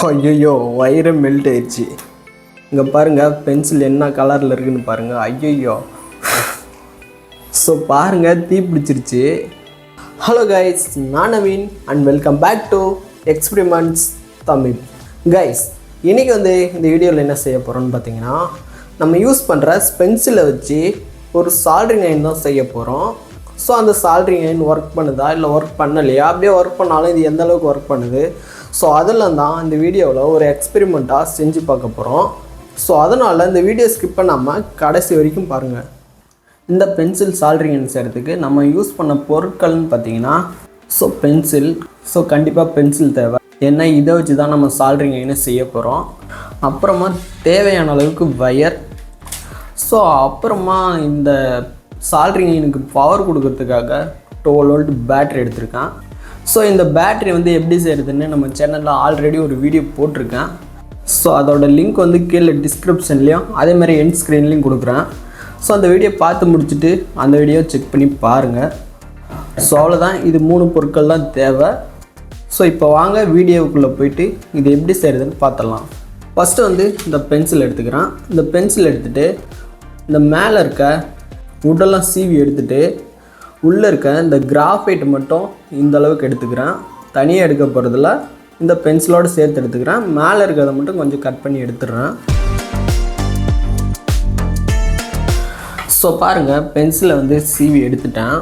ஐயோ வயிறு மெல்ட் ஆயிடுச்சு. இங்கே பாருங்கள் பென்சில் என்ன கலரில் இருக்குதுன்னு பாருங்கள். ஐயோ ஸோ பாருங்கள் தீ பிடிச்சிருச்சு. ஹலோ கைஸ், நான் Naveen and welcome back to experiments Tamil. Guys, இன்றைக்கி இந்த வீடியோவில் என்ன செய்ய போகிறோன்னு பார்த்தீங்கன்னா, நம்ம யூஸ் பண்ணுற பென்சிலை வச்சு ஒரு சால்ட்ரிங் அயன் தான் செய்ய போகிறோம். ஸோ அந்த சால்ட்ரிங் அயன் ஒர்க் பண்ணுதா இல்லை ஒர்க் பண்ணலையா, அப்படியே ஒர்க் பண்ணாலும் இது எந்த அளவுக்கு ஒர்க் பண்ணுது, ஸோ அதெல்லாம் தான் இந்த வீடியோவில் ஒரு எக்ஸ்பெரிமெண்ட்டாக செஞ்சு பார்க்க போகிறோம். ஸோ அதனால் இந்த வீடியோ ஸ்கிப் பண்ணாமல் கடைசி வரைக்கும் பாருங்கள். இந்த பென்சில் சால்ட்ரிங் அயன் செய்கிறதுக்கு நம்ம யூஸ் பண்ண பொருட்கள்னு பார்த்தீங்கன்னா, ஸோ பென்சில், ஸோ கண்டிப்பாக பென்சில் தேவை, ஏன்னா இதை வச்சு தான் நம்ம சால்ட்ரிங் அயனை செய்ய போகிறோம். அப்புறமா தேவையான அளவுக்கு வயர், ஸோ அப்புறமா இந்த சால்ட்ரிங் அயனுக்கு பவர் கொடுக்கறதுக்காக 12 வோல்ட் பேட்ரி எடுத்திருக்கேன். ஸோ இந்த பேட்ரி எப்படி செய்கிறதுன்னு நம்ம சேனலில் ஆல்ரெடி ஒரு வீடியோ போட்டிருக்கேன். ஸோ அதோட லிங்க் கீழே டிஸ்கிரிப்ஷன்லேயும் அதேமாதிரி எண்ட் ஸ்க்ரீன்லேயும் கொடுக்குறேன். ஸோ அந்த வீடியோ பார்த்து முடிச்சுட்டு அந்த வீடியோ செக் பண்ணி பாருங்கள். ஸோ அவ்வளோதான், இது 3 பொருட்கள் தான் தேவை. ஸோ இப்போ வாங்க வீடியோவுக்குள்ளே போயிட்டு இது எப்படி செய்கிறதுன்னு பார்த்துடலாம். ஃபஸ்ட்டு இந்த பென்சில் எடுத்துக்கிறேன். இந்த பென்சில் எடுத்துகிட்டு இந்த மேலே இருக்க உடெல்லாம் சீவி எடுத்துகிட்டு உள்ளே இருக்க இந்த கிராஃபைட் மட்டும் இந்த அளவுக்கு எடுத்துக்கிறேன். தனியாக எடுக்க போகிறதுல இந்த பென்சிலோடு சேர்த்து எடுத்துக்கிறேன். மேலே இருக்கிறத மட்டும் கொஞ்சம் கட் பண்ணி எடுத்துடுறேன். ஸோ பாருங்கள், பென்சிலை சீவி எடுத்துட்டேன்.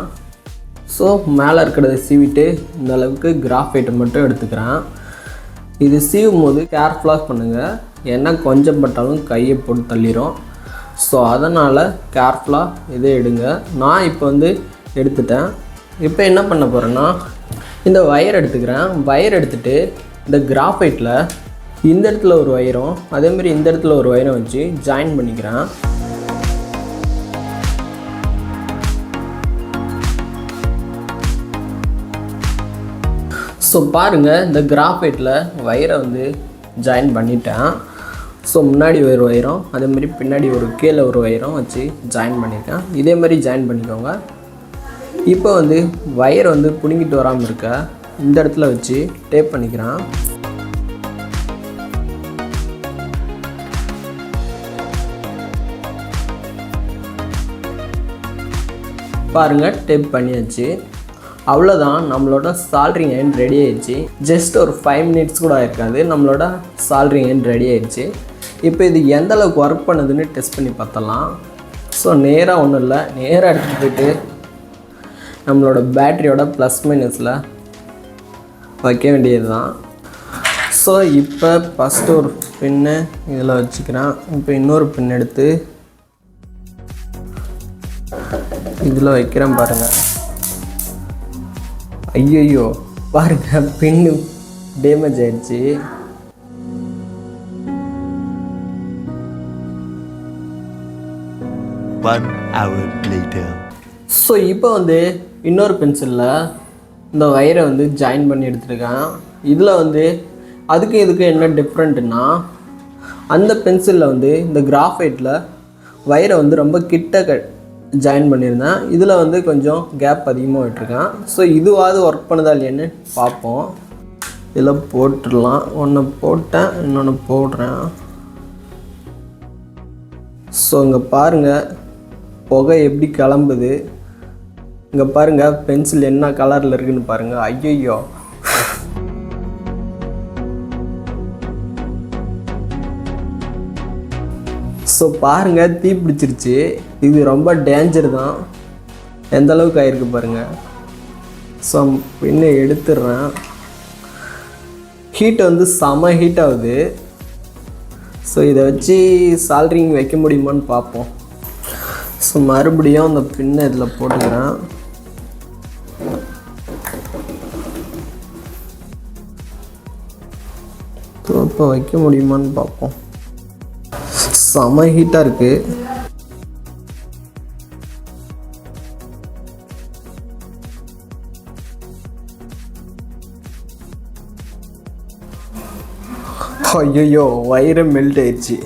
ஸோ மேலே இருக்கிறத சீவிட்டு இந்த அளவுக்கு கிராஃபைட்டை மட்டும் எடுத்துக்கிறேன். இது சீவும் போது கேர்ஃபுல்லாக பண்ணுங்கள், ஏன்னா கொஞ்சம் பட்டாலும் கையை போட்டு தள்ளிடும். ஸோ அதனால் கேர்ஃபுல்லாக இதை எடுங்க. நான் இப்போ எடுத்துட்டேன். இப்போ என்ன பண்ண போகிறேன்னா, இந்த வயர் எடுத்துக்கிறேன். வயர் எடுத்துகிட்டு இந்த கிராஃபைட்டில் இந்த இடத்துல ஒரு வயரும் அதேமாதிரி இந்த இடத்துல ஒரு வயரும் வச்சு ஜாயின் பண்ணிக்கிறேன். ஸோ பாருங்கள், இந்த கிராஃபைட்டில் வயரை ஜாயின் பண்ணிட்டேன். ஸோ முன்னாடி ஒரு வயரும் அதேமாதிரி பின்னாடி ஒரு கீழே ஒரு வயரும் வச்சு ஜாயின் பண்ணியிருக்கேன். இதே மாதிரி ஜாயின் பண்ணிக்கோங்க. இப்போ வயர் பிடுங்கிட்டு வராமல் இருக்க இந்த இடத்துல வச்சு டேப் பண்ணிக்கிறேன். பாருங்கள், டேப் பண்ணியாச்சு. அவ்வளோதான், நம்மளோட சால்ட்ரிங் அயன் ரெடி ஆயிடுச்சு. ஜஸ்ட் ஒரு 5 மினிட்ஸ் கூட ஆயிருக்காது, நம்மளோட சால்ட்ரிங் அயன் ரெடி ஆயிடுச்சு. இப்போ இது எந்த அளவுக்கு ஒர்க் பண்ணுதுன்னு டெஸ்ட் பண்ணி பார்த்தலாம். ஸோ நேராக ஒன்றும் இல்லை, நேராக எடுத்துகிட்டு போய்ட்டு நம்மளோட பேட்டரியோட ப்ளஸ் மைனஸில் வைக்க வேண்டியது தான். ஸோ இப்போ ஃபஸ்ட்டு ஒரு பின்னு இதில் வச்சுக்கிறேன். இப்போ இன்னொரு பின் எடுத்து இதில் வைக்கிறேன். பாருங்கள், ஐயோ பாருங்கள், பின்னு டேமேஜ் ஆயிடுச்சு. ஸோ இப்போ இன்னொரு பென்சிலில் இந்த வயரை ஜாயின் பண்ணி எடுத்துருக்கேன். இதில் அதுக்கு இதுக்கு என்ன டிஃப்ரெண்ட்டுன்னா, அந்த பென்சிலில் இந்த கிராஃபைட்டில் வயரை ரொம்ப கிட்ட ஜாயின் பண்ணியிருந்தேன். இதில் கொஞ்சம் கேப் அதிகமாக விட்டுருக்கேன். ஸோ இதுவாவது ஒர்க் பண்ணுதா இல்லையான்னு பார்ப்போம். இதில் போட்டுடலாம். ஒன்று போட்டேன், இன்னொன்று போடுறேன். ஸோ இங்கே பாருங்கள், புகை எப்படி கிளம்புது. இங்கே பாருங்கள், பென்சில் என்ன கலரில் இருக்குதுன்னு பாருங்கள். ஐயோ ஸோ பாருங்கள், தீ பிடிச்சிருச்சு. இது ரொம்ப டேஞ்சர் தான். எந்த அளவுக்கு ஆகிருக்கு பாருங்கள். ஸோ பின்ன எடுத்துடுறேன். ஹீட் செம ஹீட் ஆகுது. ஸோ இதை வச்சு சால்ட்ரிங் வைக்க முடியுமான்னு பார்ப்போம். ஸோ மறுபடியும் அந்த பின்னை இதில் போட்டுக்கிறேன். இப்போ வைக்க முடியுமான்னு பார்ப்போம். செம ஹீட்டாக இருக்குது. ஐயோ வயரை மெல்ட் ஆயிடுச்சு.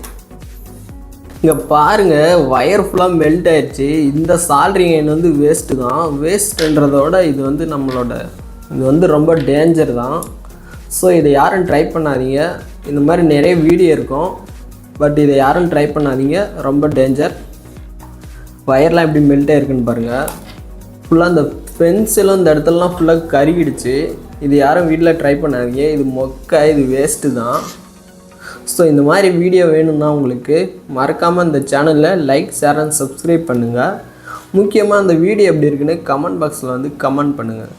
இங்கே பாருங்கள், வயர் ஃபுல்லாக மெல்ட் ஆயிடுச்சு. இந்த சால்ட்ரிங் அயன் வேஸ்ட்டு தான். வேஸ்ட்டுன்றதோட இது நம்மளோட இது ரொம்ப டேஞ்சர் தான். ஸோ இதை யாரும் ட்ரை பண்ணாதீங்க. இந்த மாதிரி நிறைய வீடியோ இருக்கும். பட் இதை யாரும் ட்ரை பண்ணாதீங்க, ரொம்ப டேஞ்சர். வயர்லாம் எப்படி மெல்ட் ஆகிருக்குன்னு பாருங்கள். ஃபுல்லாக அந்த பென்சிலும் இந்த இடத்துலலாம் ஃபுல்லாக கருகிடுச்சு. இது யாரும் வீட்டில் ட்ரை பண்ணாதீங்க, இது மொக்க, இது வேஸ்ட்டு தான். ஸோ இந்த மாதிரி வீடியோ வேணும்னா உங்களுக்கு மறக்காமல் இந்த சேனலில் லைக், ஷேர் அண்ட் சப்ஸ்கிரைப் பண்ணுங்கள். முக்கியமாக அந்த வீடியோ எப்படி இருக்குன்னு கமெண்ட் பாக்ஸில் வந்து கமெண்ட் பண்ணுங்கள்.